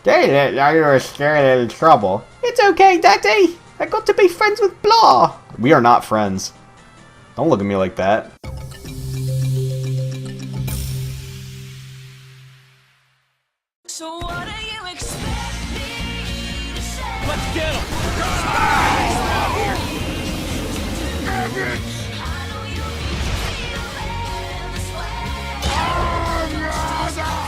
Dang it, now you're scared of trouble. It's okay, Daddy. I got to be friends with Blah. We are not friends. Don't look at me like that. So what do you expect me to say? Let's get him! I know you feel this way. Coming after you.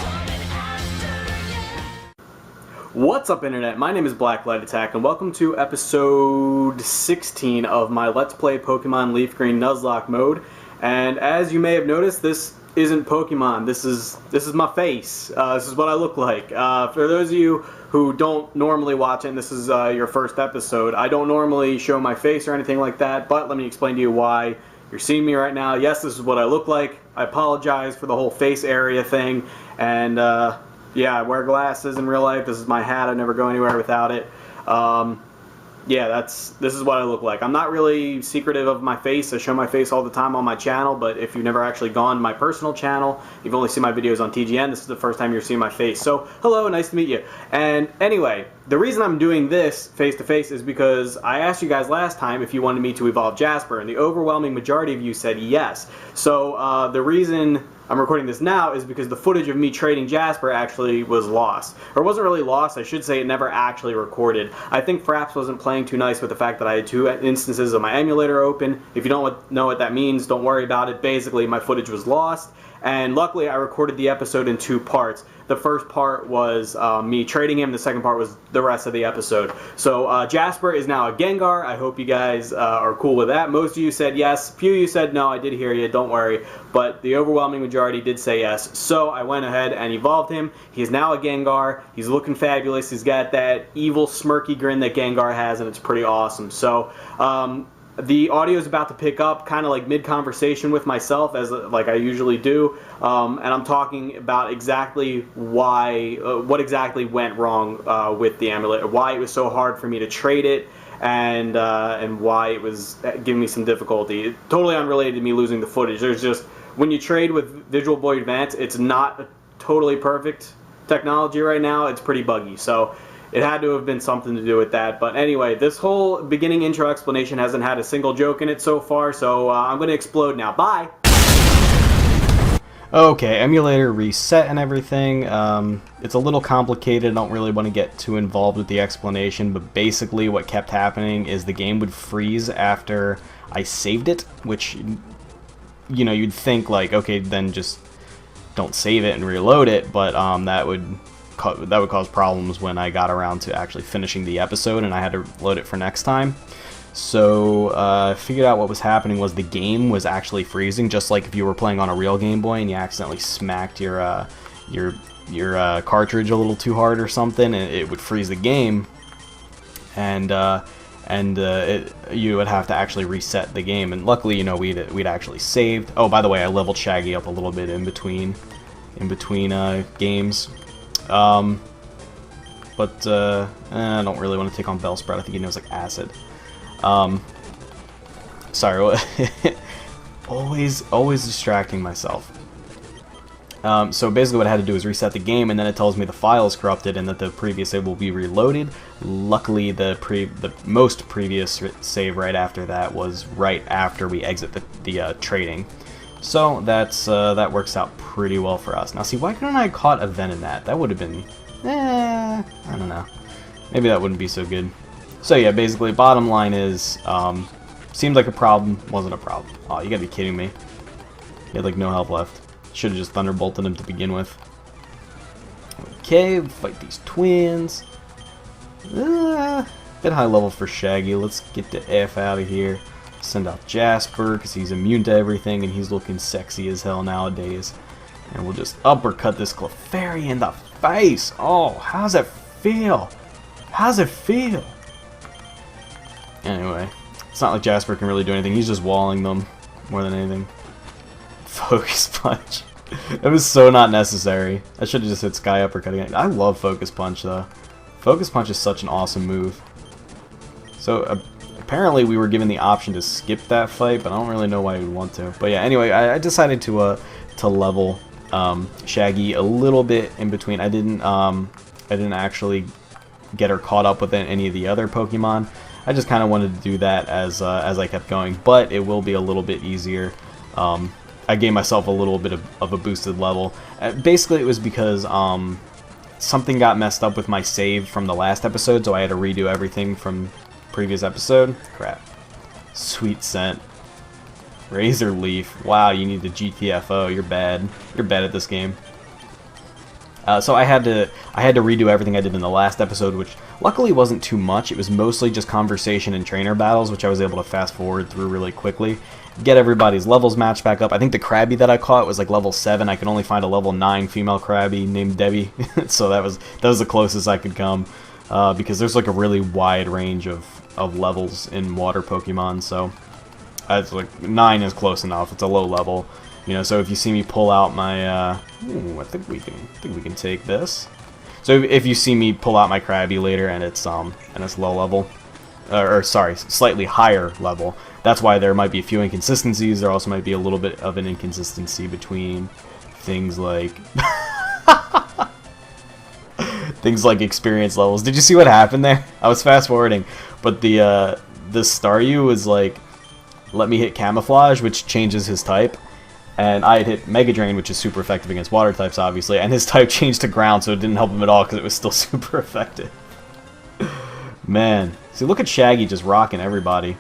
What's up, Internet? My name is BlackLightAttack, and welcome to episode 16 of my Let's Play Pokemon LeafGreen Nuzlocke mode. And as you may have noticed, this isn't Pokemon. This is my face. This is what I look like. For those of you who don't normally watch it, and this is your first episode, I don't normally show my face or anything like that, but let me explain to you why you're seeing me right now. Yes, this is what I look like. I apologize for the whole face area thing, and yeah, I wear glasses in real life. This is my hat. I never go anywhere without it. Yeah, this is what I look like. I'm not really secretive of my face. I show my face all the time on my channel, but if you've never actually gone to my personal channel, you've only seen my videos on TGN, this is the first time you're seeing my face. So, hello, nice to meet you. And anyway, the reason I'm doing this face-to-face is because I asked you guys last time if you wanted me to evolve Jasper, and the overwhelming majority of you said yes. So, the reason I'm recording this now is because the footage of me trading Jasper actually was lost. Or it wasn't really lost, I should say it never actually recorded. I think Fraps wasn't playing too nice with the fact that I had two instances of my emulator open. If you don't know what that means, don't worry about it. Basically, my footage was lost, and luckily I recorded the episode in two parts. The first part was me trading him, the second part was the rest of the episode. So Jasper is now a Gengar. I hope you guys are cool with that. Most of you said yes, few of you said no. I did hear you, don't worry, but the overwhelming majority did say yes. So I went ahead and evolved him. He is now a Gengar. He's looking fabulous. He's got that evil smirky grin that Gengar has, and it's pretty awesome. So the audio is about to pick up kind of like mid-conversation with myself, as like I usually do, and I'm talking about exactly why, what exactly went wrong with the amulet, why it was so hard for me to trade it, and why it was giving me some difficulty. Totally unrelated to me losing the footage. There's just, when you trade with Visual Boy Advance, it's not a totally perfect technology right now. It's pretty buggy, so it had to have been something to do with that. But anyway, this whole beginning intro explanation hasn't had a single joke in it so far, so I'm going to explode now. Bye! Okay, emulator reset and everything. It's a little complicated. I don't really want to get too involved with the explanation, but basically what kept happening is the game would freeze after I saved it, which, you know, you'd think like, okay, then just don't save it and reload it, but that would cause problems when I got around to actually finishing the episode and I had to load it for next time. So I figured out what was happening was the game was actually freezing, just like if you were playing on a real Game Boy and you accidentally smacked your cartridge a little too hard or something, and it would freeze the game, and you would have to actually reset the game. And luckily, you know, we'd actually saved. Oh, by the way, I leveled Shaggy up a little bit in between games. But I don't really want to take on Bellsprout. I think he knows like acid. Sorry, always distracting myself. So basically what I had to do is reset the game, and then it tells me the file is corrupted and that the previous save will be reloaded. Luckily, the most previous save right after that was right after we exit the trading. So that works out pretty well for us. Now see, why couldn't I have caught a Venonat? That would have been, I don't know. Maybe that wouldn't be so good. So yeah, basically, bottom line is, seemed like a problem, wasn't a problem. Oh, you gotta be kidding me. He had like no health left. Should have just Thunderbolted him to begin with. Okay, fight these twins. Bit high level for Shaggy. Let's get the F out of here. Send out Jasper, because he's immune to everything, and he's looking sexy as hell nowadays. And we'll just uppercut this Clefairy in the face! Oh, how's it feel? How's it feel? Anyway, it's not like Jasper can really do anything. He's just walling them more than anything. Focus Punch. It was so not necessary. I should have just hit Sky Uppercut again. I love Focus Punch, though. Focus Punch is such an awesome move. So, apparently we were given the option to skip that fight, but I don't really know why we would want to. But yeah, anyway, I decided to level Shaggy a little bit in between. I didn't didn't actually get her caught up with any of the other Pokemon. I just kind of wanted to do that as I kept going, but it will be a little bit easier. I gave myself a little bit of a boosted level. Basically, it was because something got messed up with my save from the last episode, so I had to redo everything from previous episode. Crap. Sweet Scent. Razor Leaf. Wow, you need the GTFO. You're bad. You're bad at this game. So I had to redo everything I did in the last episode, which luckily wasn't too much. It was mostly just conversation and trainer battles, which I was able to fast forward through really quickly. Get everybody's levels matched back up. I think the Krabby that I caught was like level 7. I could only find a level 9 female Krabby named Debbie, so that was the closest I could come, because there's like a really wide range of levels in water Pokemon. So it's like 9 is close enough. It's a low level. You know, so if you see me pull out my, I think we can take this. So if you see me pull out my Krabby later and it's low level, or sorry, slightly higher level, that's why there might be a few inconsistencies. There also might be a little bit of an inconsistency between things like things like experience levels. Did you see what happened there? I was fast forwarding, but the Staryu was like, let me hit Camouflage, which changes his type. And I had hit Mega Drain, which is super effective against water types, obviously, and his type changed to ground, so it didn't help him at all because it was still super effective. Man, see, look at Shaggy just rocking everybody.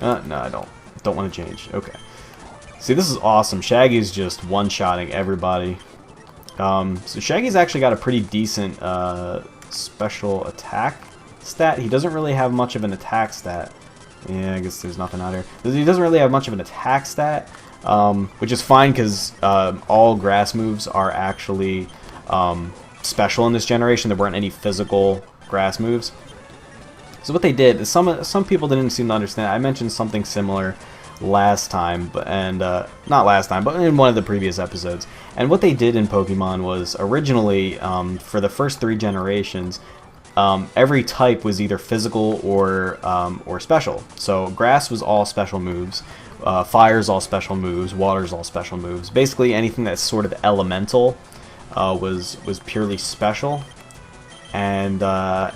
No, I don't want to change. Okay. See, this is awesome. Shaggy's just one-shotting everybody. So Shaggy's actually got a pretty decent special attack stat. He doesn't really have much of an attack stat. Yeah, I guess there's nothing out here. He doesn't really have much of an attack stat. Which is fine because all grass moves are actually special in this generation. There weren't any physical grass moves. So what they did is some people didn't seem to understand. I mentioned something similar last time, not last time, but in one of the previous episodes. And what they did in Pokemon was originally for the first 3 generations, every type was either physical or special. So grass was all special moves. Fire's all special moves, water's all special moves. Basically anything that's sort of elemental was purely special, and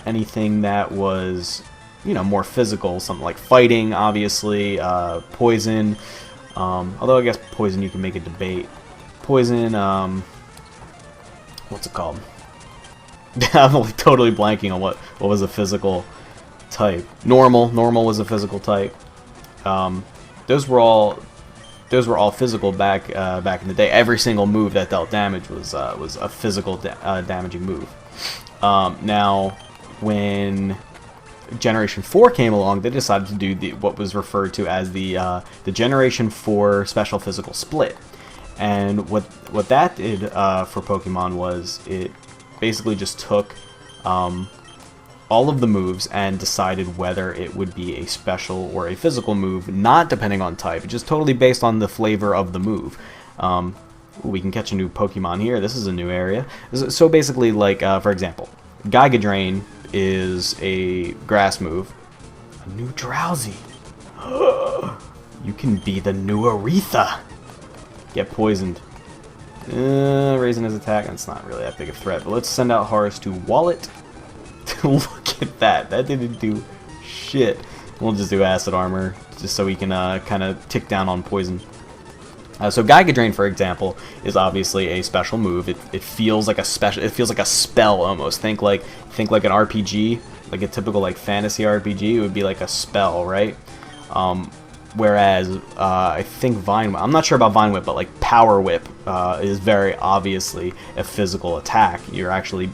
anything that was, you know, more physical, something like fighting, obviously, poison, although I guess poison you can make a debate. Poison, what's it called? I'm like totally blanking on what was a physical type. Normal was a physical type. Those were all physical back in the day. Every single move that dealt damage was a physical damaging move. Now, when Generation 4 came along, they decided to do what was referred to as the Generation 4 Special Physical Split. And what that did for Pokemon was it basically just took all of the moves and decided whether it would be a special or a physical move, not depending on type, just totally based on the flavor of the move. We can catch a new Pokemon here. This is a new area. So basically, like, for example, Giga Drain is a grass move. A new Drowsy. You can be the new Aretha. Get poisoned. Raising his attack, and it's not really that big a threat. But let's send out Horus to Wallet. Look at that. That didn't do shit. We'll just do Acid Armor, just so we can kind of tick down on poison. So Giga Drain, for example, is obviously a special move. It feels like a special. It feels like a spell almost. Think like an RPG, like a typical like fantasy RPG. It would be like a spell, right? Whereas I think Vine Whip, I'm not sure about Vine Whip, but like Power Whip is very obviously a physical attack. You're actually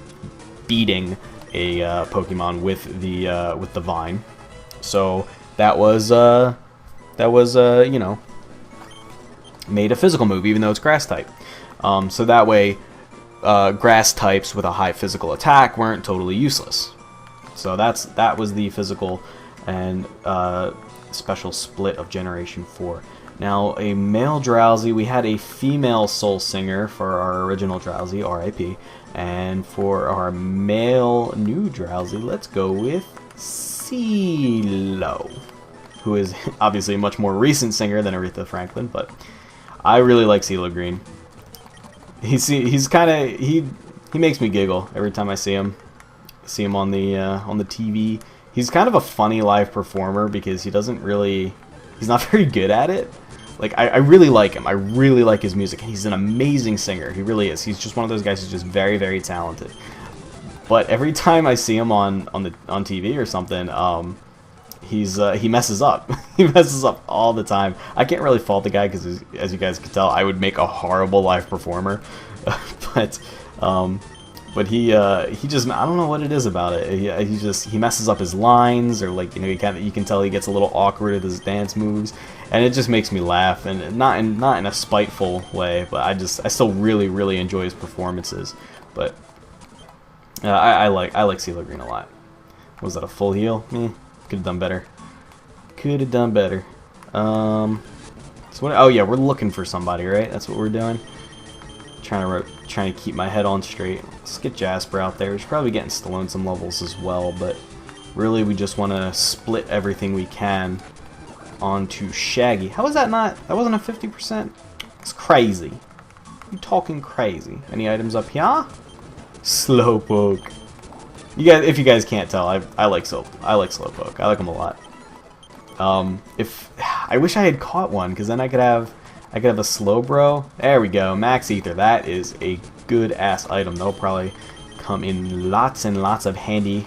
beating a Pokemon with the Vine. So that was you know, made a physical move, even though it's grass type. So that way, grass types with a high physical attack weren't totally useless. So that was the physical and special split of Generation 4. Now, a male Drowsy, we had a female Soul Singer for our original Drowsy, RIP, and for our male new Drowsy, let's go with CeeLo, who is obviously a much more recent singer than Aretha Franklin, but I really like CeeLo Green. He makes me giggle every time I see him. see him on the TV. He's kind of a funny live performer because he doesn't really, he's not very good at it. Like, I really like him. I really like his music. He's an amazing singer. He really is. He's just one of those guys who's just very, very talented. But every time I see him on TV or something, he messes up. He messes up all the time. I can't really fault the guy because, as you guys can tell, I would make a horrible live performer. but he just, I don't know what it is about it. He messes up his lines, or like, you know, you can tell he gets a little awkward with his dance moves, and it just makes me laugh, and not in a spiteful way, but I still really, really enjoy his performances. But I like LeafGreen a lot. Was that a full heal? Could have done better. Could have done better. So what? Oh yeah, we're looking for somebody, right? That's what we're doing. Trying to keep my head on straight. Let's get Jasper out there. We should probably get Stallone some levels as well, but really we just want to split everything we can onto Shaggy. How was that not? That wasn't a 50%. It's crazy. You talking crazy? Any items up here? Slowpoke. You guys, if you guys can't tell, I like Slowpoke. I like him a lot. If I wish I had caught one, because then I could have a Slowbro. There we go, Max Ether. That is a good ass item. They'll probably come in lots and lots of handy,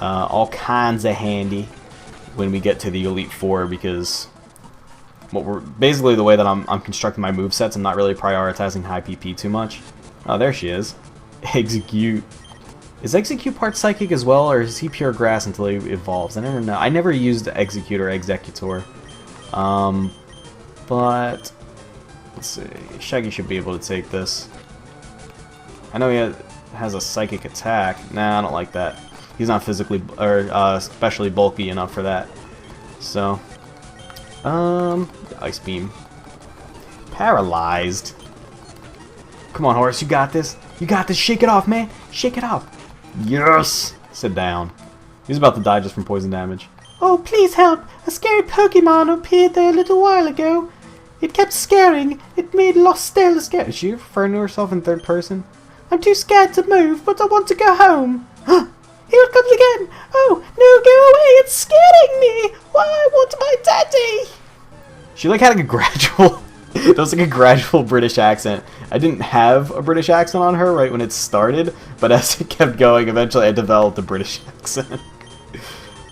all kinds of handy when we get to the Elite Four, because what we're basically, the way that I'm constructing my movesets, I'm not really prioritizing high PP too much. Oh, there she is. Execute. Is Execute part Psychic as well, or is he pure Grass until he evolves? I never know. I never used Execute or Executor. But let's see. Shaggy should be able to take this. I know he has a Psychic attack. Nah, I don't like that. He's not physically or especially bulky enough for that. So, Ice Beam. Paralyzed. Come on, Horace, you got this. You got this. Shake it off, man. Shake it off. Yes. Sit down. He's about to die just from poison damage. Oh, please help. A scary Pokemon appeared there a little while ago. It kept scaring. It made Lost Stella scare. Is she referring to herself in third person? I'm too scared to move, but I want to go home. Here it comes again. Oh, no, go away. It's scaring me. Why? I want my daddy. She like had a gradual... That was like a gradual British accent. I didn't have a British accent on her right when it started, but as it kept going, eventually I developed a British accent.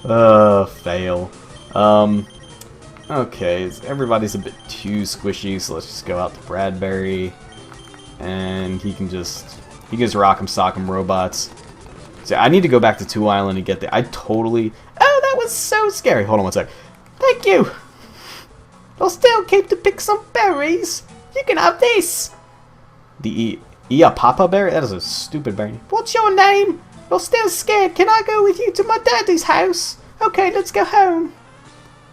Fail. Okay, everybody's a bit too squishy, so let's just go out to Bradbury, and he can just rock'em sock'em robots. So I need to go back to 2 Island and get there. Oh, that was so scary. Hold on one sec. Thank you. I still came to pick some berries. You can have this. The Papa berry? That is a stupid berry. What's your name? You're still scared. Can I go with you to my daddy's house? Okay, let's go home.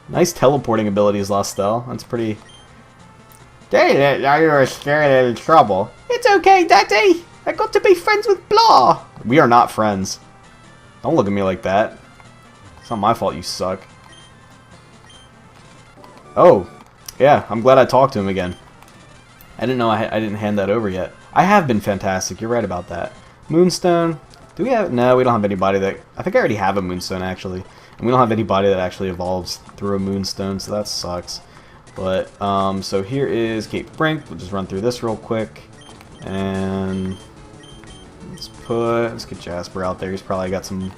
Nice teleporting abilities, Lostel. That's pretty... Dang it, now you're scared and in trouble. It's okay, Daddy. I got to be friends with Blah. We are not friends. Don't look at me like that. It's not my fault you suck. Oh, yeah, I'm glad I talked to him again. I didn't know I didn't hand that over yet. I have been fantastic, you're right about that. Moonstone, do we have... No, we don't have anybody that... I think I already have a Moonstone, actually. And we don't have anybody that actually evolves through a Moonstone, so that sucks. But, so here is Cape Brink. We'll just run through this real quick. And... Let's get Jasper out there. He's probably got some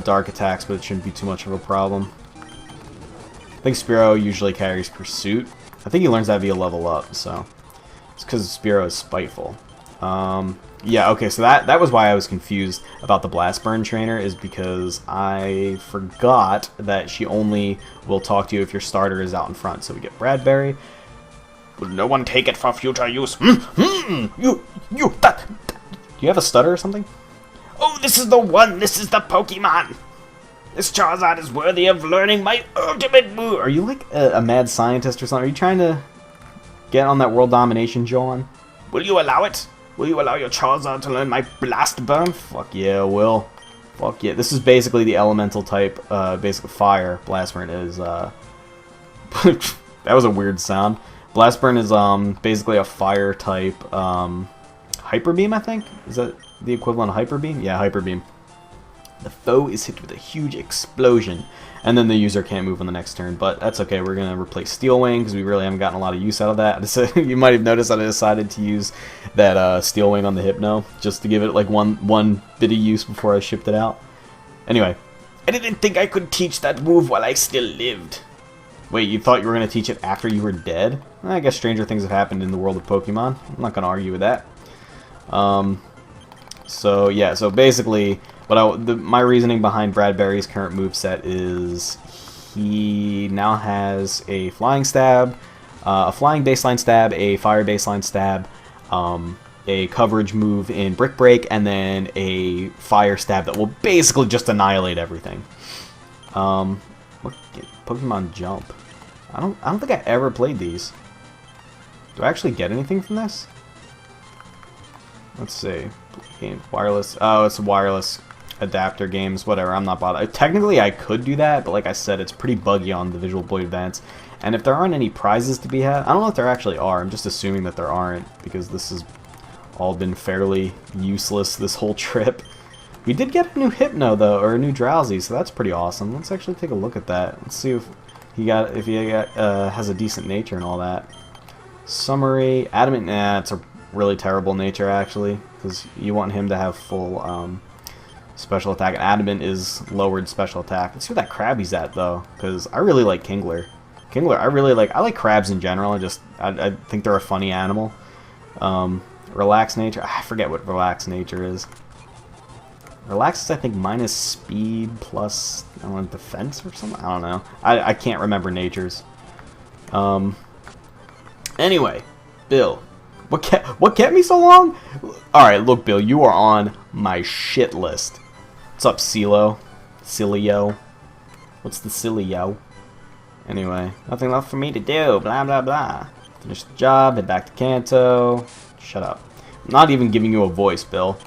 dark attacks, but it shouldn't be too much of a problem. I think Spearow usually carries Pursuit. I think he learns that via level up, so it's because Spearow is spiteful. Yeah, okay, so that was why I was confused about the Blast Burn trainer, is because I forgot that she only will talk to you if your starter is out in front. So we get Bradbury. Will no one take it for future use? You, that. Do you have a stutter or something? Oh, this is the one! This is the Pokemon! This Charizard is worthy of learning my ultimate move! Are you like a mad scientist or something? Are you trying to get on that world domination, John? Will you allow it? Will you allow your Charizard to learn my Blast Burn? Fuck yeah, will. Fuck yeah. This is basically the elemental type, basically fire. Blast Burn is, that was a weird sound. Blast Burn is, basically a fire type, Hyper Beam, I think? Is that... the equivalent of Hyper Beam? Yeah, Hyper Beam. The foe is hit with a huge explosion, and then the user can't move on the next turn, but that's okay. We're going to replace Steel Wing because we really haven't gotten a lot of use out of that. You might have noticed that I decided to use that Steel Wing on the Hypno just to give it like one bit of use before I shipped it out. Anyway, I didn't think I could teach that move while I still lived. Wait, you thought you were going to teach it after you were dead? I guess stranger things have happened in the world of Pokemon. I'm not going to argue with that. So yeah, so basically, my reasoning behind Bradbury's current moveset is he now has a Flying Stab, a Flying Baseline Stab, a Fire Baseline Stab, a coverage move in Brick Break, and then a Fire Stab that will basically just annihilate everything. Pokemon Jump. I don't think I ever played these. Do I actually get anything from this? Let's see. Game wireless. Oh, it's wireless adapter games. Whatever. I'm not bothered. Technically, I could do that, but like I said, it's pretty buggy on the Visual Boy Advance. And if there aren't any prizes to be had, I don't know if there actually are. I'm just assuming that there aren't because this has all been fairly useless this whole trip. We did get a new Hypno though, or a new Drowsy, so that's pretty awesome. Let's actually take a look at that. Let's see if he has a decent nature and all that. Summary, Adamant, nah, it's a really terrible nature actually, because you want him to have full special attack. And Adamant is lowered special attack. Let's see what that Krabby's at though, because I really like Kingler. I like crabs in general. I think they're a funny animal. Relax nature, I forget what relax nature is. Relax is, I think, minus speed plus, I don't know, defense or something? I don't know. I can't remember natures. Anyway, Bill. What kept me so long? Alright, look, Bill, you are on my shit list. What's up, Cilio? What's the Cilio? Anyway, nothing left for me to do, blah, blah, blah. Finish the job, head back to Kanto. Shut up. I'm not even giving you a voice, Bill.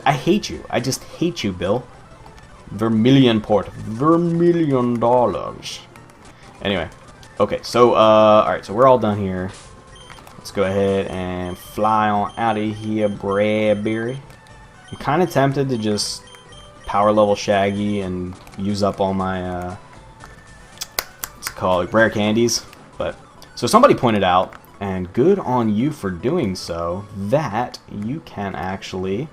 I hate you. I just hate you, Bill. Vermilion Port. Vermilion dollars. Anyway. Okay, so, alright, so we're all done here. Let's go ahead and fly on out of here, Bradbury. I'm kind of tempted to just power level Shaggy and use up all my, what's it called, rare candies. But, so somebody pointed out, and good on you for doing so, that you can actually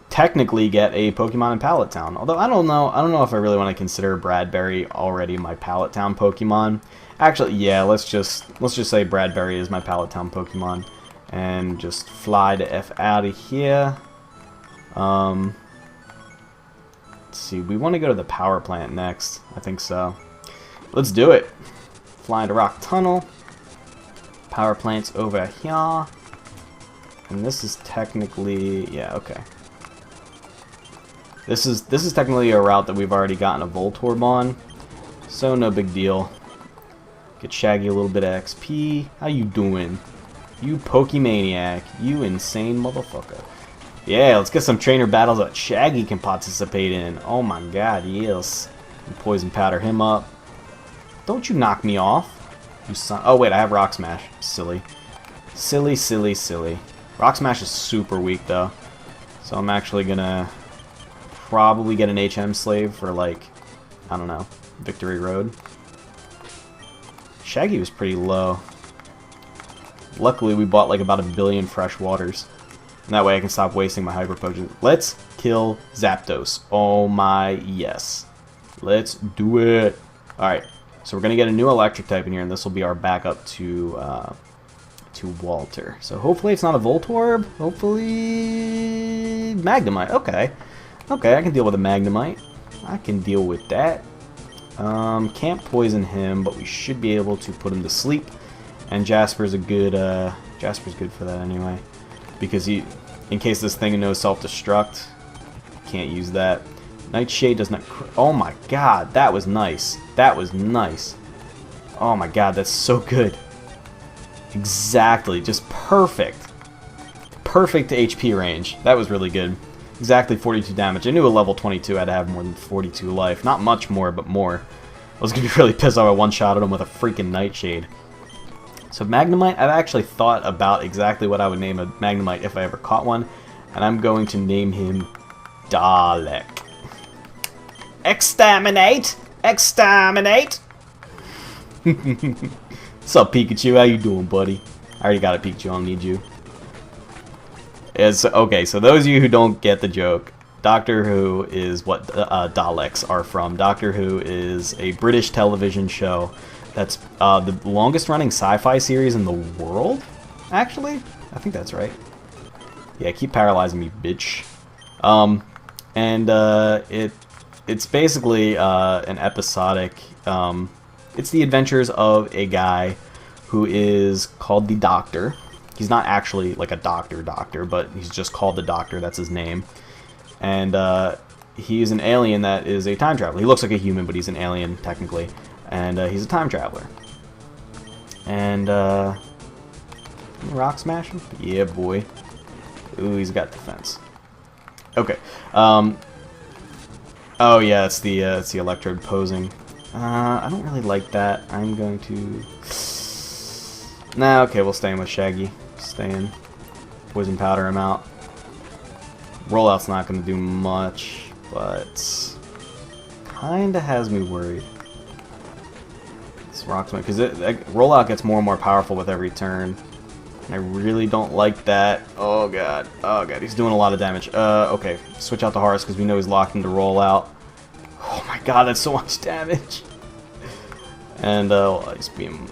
technically get a Pokemon in Pallet Town. Although I don't know if I really want to consider Bradbury already my Pallet Town Pokemon. Actually, yeah, let's just say Bradbury is my Pallet Town Pokemon, and just fly the F out of here. Let's see, we want to go to the power plant next. I think so. Let's do it. Fly into Rock Tunnel. Power plant's over here. And this is technically, yeah, okay. This is technically a route that we've already gotten a Voltorb on, so no big deal. Get Shaggy a little bit of XP. How you doing? You Pokemaniac. You insane motherfucker. Yeah, let's get some trainer battles that Shaggy can participate in. Oh my god, yes. Poison Powder him up. Don't you knock me off. You son. Oh wait, I have Rock Smash. Silly. Silly, silly, silly. Rock Smash is super weak though. So I'm actually gonna probably get an HM Slave for like, I don't know, Victory Road. Shaggy was pretty low. Luckily we bought like about 1 billion fresh waters. And that way I can stop wasting my Hyper Potions. Let's kill Zapdos. Oh my yes. Let's do it. Alright. So we're going to get a new electric type in here, and this will be our backup to Walter. So hopefully it's not a Voltorb. Hopefully Magnemite. Okay. Okay, I can deal with a Magnemite. I can deal with that. Can't poison him, but we should be able to put him to sleep. And Jasper's a good Jasper's good for that anyway. Because he, in case this thing knows self-destruct, can't use that. Nightshade does not... Oh my god, that was nice. That was nice. Oh my god, that's so good. Exactly, just perfect. Perfect HP range. That was really good. Exactly 42 damage. I knew a level 22 had to have more than 42 life. Not much more, but more. I was going to be really pissed off I one-shotted him with a freaking Nightshade. So Magnemite, I've actually thought about exactly what I would name a Magnemite if I ever caught one. and I'm going to name him Dalek. Exterminate! Exterminate! What's up, Pikachu? How you doing, buddy? I already got a Pikachu. I don't need you. Okay, so those of you who don't get the joke, Doctor Who is what Daleks are from. Doctor Who is a British television show that's the longest-running sci-fi series in the world, actually. I think that's right. Yeah, keep paralyzing me, bitch. It's basically an episodic... it's the adventures of a guy who is called the Doctor. He's not actually like a doctor, but he's just called the Doctor. That's his name. And he's an alien that is a time traveler. He looks like a human, but he's an alien, technically. And he's a time traveler. And, rock smash him? Yeah, boy. Ooh, he's got defense. Okay. Oh, yeah, it's the electrode posing. I don't really like that. I'm going to... Nah, okay, we'll stay in with Shaggy. Stay in. Poison powder him out. Rollout's not going to do much, but kinda has me worried. This Rocksmith, because Rollout gets more and more powerful with every turn. And I really don't like that. Oh god, he's doing a lot of damage. Okay, switch out to Horace because we know he's locked into Rollout. Oh my god, that's so much damage. And Ice Beam.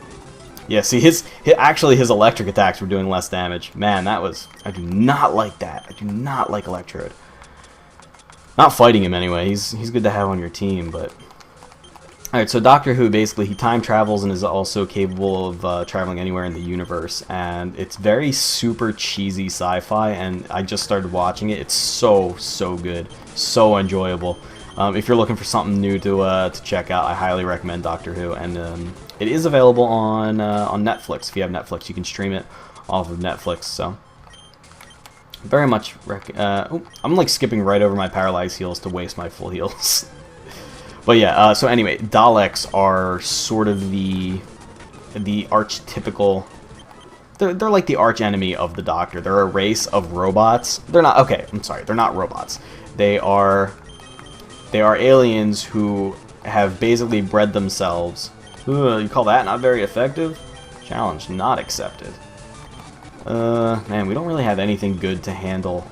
Yeah, see, his electric attacks were doing less damage. Man, that was... I do not like that. I do not like Electrode. Not fighting him anyway. He's good to have on your team, but... Alright, so Doctor Who, basically, he time travels and is also capable of traveling anywhere in the universe. And it's very super cheesy sci-fi, and I just started watching it. It's so, so good. So enjoyable. If you're looking for something new to check out, I highly recommend Doctor Who. And it is available on Netflix. If you have Netflix, you can stream it off of Netflix. So, very much I'm like skipping right over my paralyzed heals to waste my full heals. But yeah, so anyway, Daleks are sort of the archetypical... They're like the arch enemy of the Doctor. They're a race of robots. They're not... Okay, I'm sorry. They're not robots. They are aliens who have basically bred themselves... you call that not very effective? Challenge not accepted. Man, we don't really have anything good to handle.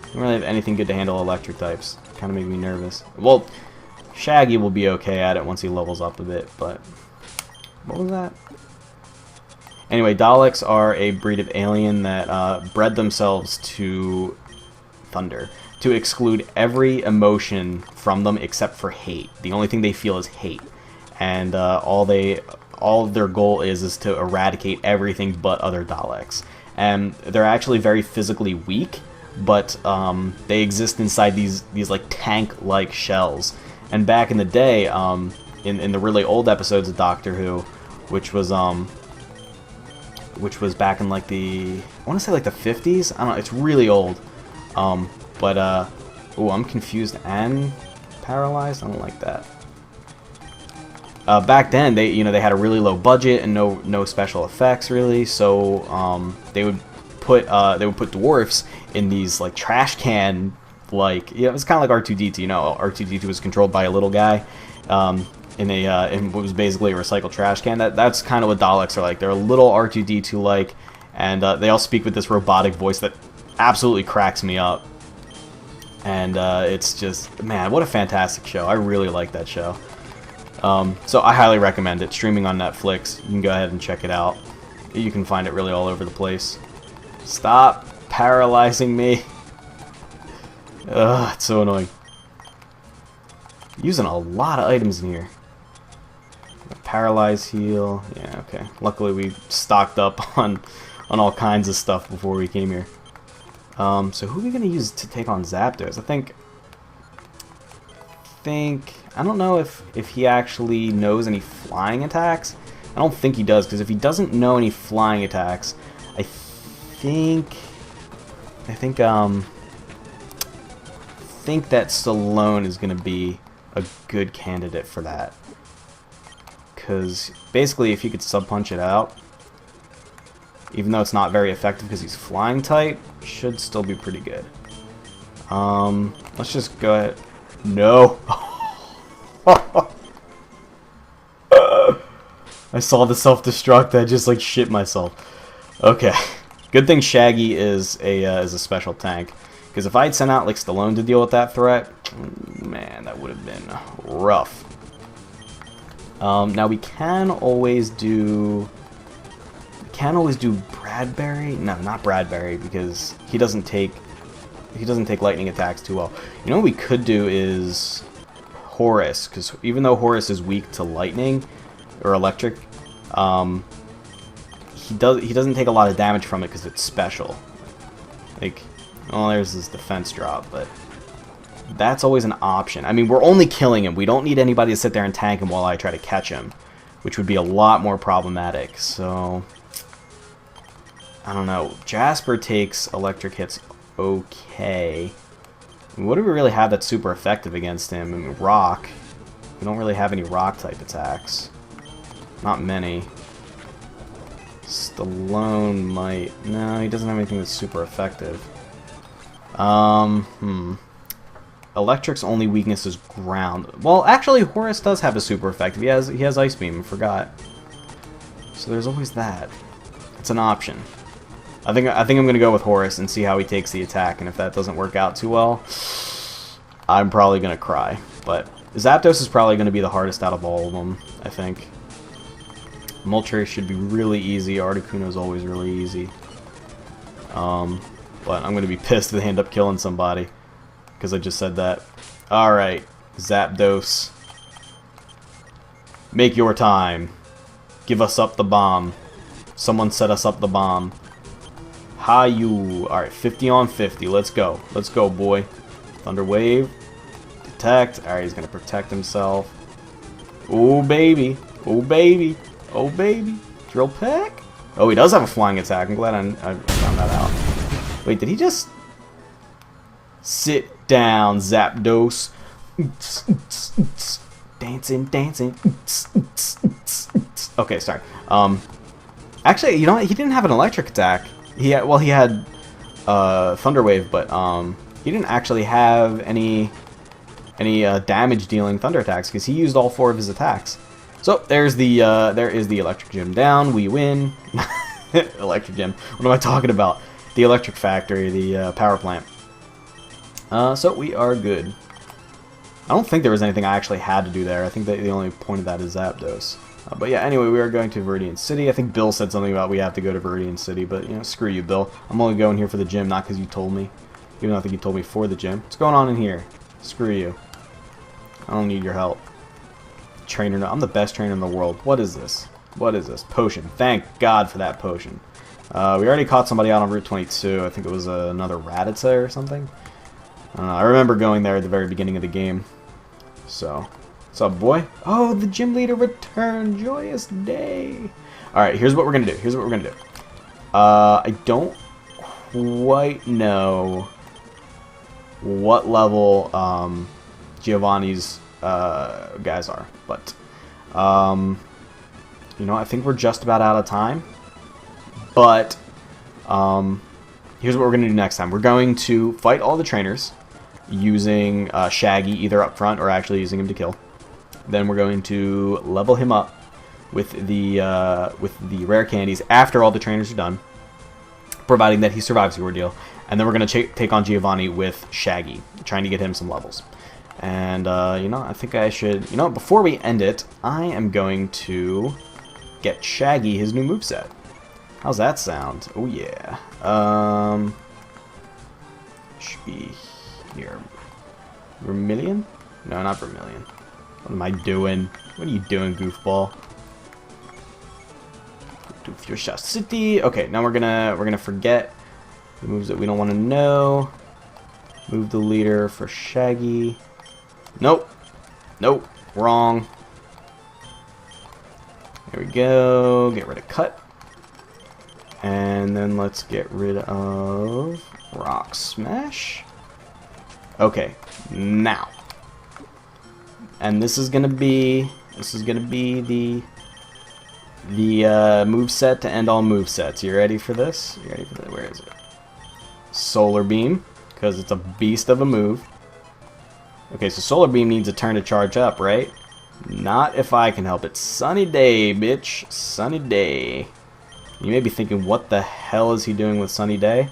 We don't really have anything good to handle electric types. Kind of make me nervous. Well, Shaggy will be okay at it once he levels up a bit, but... What was that? Anyway, Daleks are a breed of alien that bred themselves to thunder. To exclude every emotion from them except for hate. The only thing they feel is hate. And all their goal is to eradicate everything but other Daleks. And they're actually very physically weak, but they exist inside these like tank-like shells. And back in the day, in the really old episodes of Doctor Who, which was back in like I want to say like the 50s. I don't know. It's really old. Ooh, I'm confused and paralyzed. I don't like that. Back then, they had a really low budget and no special effects really, so they would put dwarfs in these like trash can, like, it was kind of like R2-D2. You know, R2-D2 was controlled by a little guy in what was basically a recycled trash can. That's kind of what Daleks are like. They're a little R2-D2 like, and they all speak with this robotic voice that absolutely cracks me up. And it's just, man, what a fantastic show. I really like that show. So I highly recommend it. Streaming on Netflix. You can go ahead and check it out. You can find it really all over the place. Stop paralyzing me. Ugh, it's so annoying. Using a lot of items in here. Paralyze heal. Yeah, okay. Luckily we stocked up on all kinds of stuff before we came here. So who are we going to use to take on Zapdos? I don't know if he actually knows any flying attacks. I don't think he does, because if he doesn't know any flying attacks, I think that Stallone is going to be a good candidate for that. Because basically, if you could sub punch it out, Even though it's not very effective because he's flying type, should still be pretty good. Let's just go ahead. No. I saw the self-destruct. I just like shit myself. Okay. Good thing Shaggy is a special tank. Because if I'd sent out like Stallone to deal with that threat, man, that would have been rough. Now we can always do Bradbury. No, not Bradbury, because he doesn't take lightning attacks too well. You know what we could do is Horus, because even though Horus is weak to lightning or electric, he doesn't take a lot of damage from it because it's special. Like, well, there's his defense drop, but that's always an option. I mean, we're only killing him. We don't need anybody to sit there and tank him while I try to catch him, which would be a lot more problematic. So, I don't know. Jasper takes electric hits okay. What do we really have that's super effective against him? I mean, rock. We don't really have any rock type attacks. Not many. Stallone might. No, he doesn't have anything that's super effective. Electric's only weakness is ground. Well, actually, Horus does have a super effective. He has Ice Beam. I forgot. So there's always that. It's an option. I think I'm gonna go with Horus and see how he takes the attack. And if that doesn't work out too well, I'm probably gonna cry. But Zapdos is probably gonna be the hardest out of all of them, I think. Moltres should be really easy. Articuno's always really easy. But I'm gonna be pissed if they end up killing somebody, because I just said that. Alright, Zapdos. Make your time. Give us up the bomb. Someone set us up the bomb. Hi you. Alright, 50 on 50. Let's go. Let's go, boy. Thunder Wave. Detect. Alright, he's gonna protect himself. Oh baby. Oh baby. Oh baby. Drill Peck? Oh, he does have a flying attack. I'm glad I found that out. Wait, did he just... Sit down, Zapdos. Dancing, dancing. Okay, sorry. Actually, you know what? He didn't have an electric attack. He had Thunder Wave, but he didn't actually have any damage dealing thunder attacks because he used all 4 of his attacks. So there is the electric gym down. We win. Electric gym. What am I talking about? The electric factory, the power plant. So we are good. I don't think there was anything I actually had to do there. I think that the only point of that is Zapdos. But yeah, anyway, we are going to Viridian City. I think Bill said something about we have to go to Viridian City, but, you know, screw you, Bill. I'm only going here for the gym, not because you told me. Even though I think you told me for the gym. What's going on in here? Screw you. I don't need your help. Trainer, no, I'm the best trainer in the world. What is this? What is this? Potion. Thank God for that potion. We already caught somebody out on Route 22. I think it was another Rattata or something. I remember going there at the very beginning of the game. So, what's up, boy? Oh, the gym leader returned. Joyous day. Alright, here's what we're going to do. Here's what we're going to do. I don't quite know what level Giovanni's guys are. But, you know, I think we're just about out of time. But, here's what we're going to do next time. We're going to fight all the trainers using Shaggy either up front or actually using him to kill. Then we're going to level him up with the rare candies after all the trainers are done, providing that he survives the ordeal. And then we're going to take on Giovanni with Shaggy, trying to get him some levels. And, you know, I think I should... You know, before we end it, I am going to get Shaggy his new moveset. How's that sound? Oh, yeah. Should be here. Vermilion? No, not Vermilion. What am I doing? What are you doing, goofball? Do Fuchsia City. Okay, now we're gonna forget the moves that we don't want to know. Move the leader for Shaggy. Nope. Nope. Wrong. There we go. Get rid of Cut. And then let's get rid of Rock Smash. Okay, now. And this is gonna be the the moveset to end all movesets. You ready for this? You ready for that? Where is it? Solar Beam, because it's a beast of a move. Okay, so Solar Beam needs a turn to charge up, right? Not if I can help it. Sunny Day, bitch. Sunny Day. You may be thinking, what the hell is he doing with Sunny Day?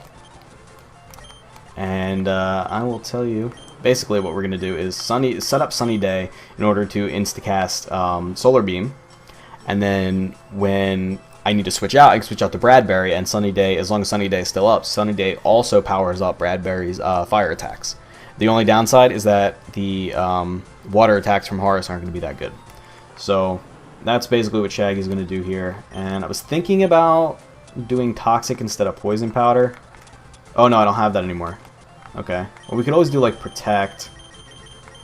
And I will tell you. Basically, what we're going to do is set up Sunny Day in order to instacast Solar Beam. And then when I need to switch out, I can switch out to Bradbury, and Sunny Day, as long as Sunny Day is still up, Sunny Day also powers up Bradbury's fire attacks. The only downside is that the water attacks from Horus aren't going to be that good. So that's basically what Shaggy's going to do here. And I was thinking about doing Toxic instead of Poison Powder. Oh no, I don't have that anymore. Okay. Well, we could always do like Protect.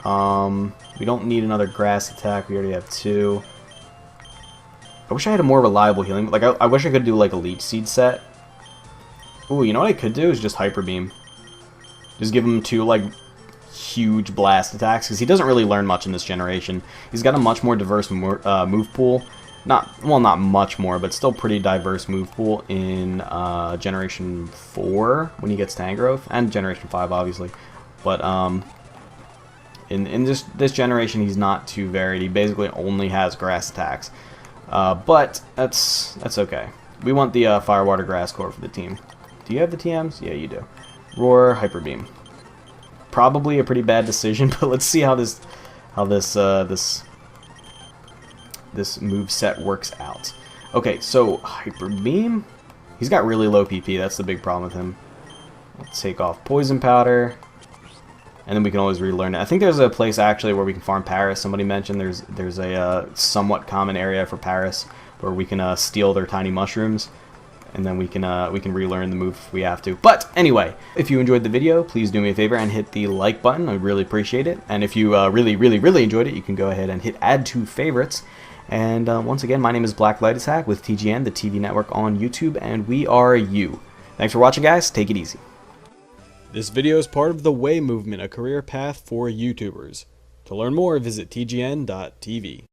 We don't need another Grass attack. We already have 2. I wish I had a more reliable healing. Like, I wish I could do like a Leech Seed set. Ooh, you know what I could do is just Hyper Beam. Just give him 2 like huge blast attacks, because he doesn't really learn much in this generation. He's got a much more diverse move pool. Not much more, but still pretty diverse move pool in Generation 4 when he gets Tangrowth, and Generation 5 obviously. But in this generation he's not too varied. He basically only has grass attacks. But that's okay. We want the Fire, Water, Grass core for the team. Do you have the TMs? Yeah, you do. Roar, Hyper Beam. Probably a pretty bad decision, but let's see how this move set works out. Okay, so Hyper Beam. He's got really low PP. That's the big problem with him. Let's take off Poison Powder, and then we can always relearn it. I think there's a place actually where we can farm Paris. Somebody mentioned there's a somewhat common area for Paris where we can steal their tiny mushrooms, and then we can relearn the move if we have to. But anyway, if you enjoyed the video, please do me a favor and hit the like button. I'd really appreciate it. And if you really enjoyed it, you can go ahead and hit add to favorites. And once again, my name is BlackLightAttack with TGN, the TV network on YouTube, and we are you. Thanks for watching, guys. Take it easy. This video is part of the Way Movement, a career path for YouTubers. To learn more, visit tgn.tv.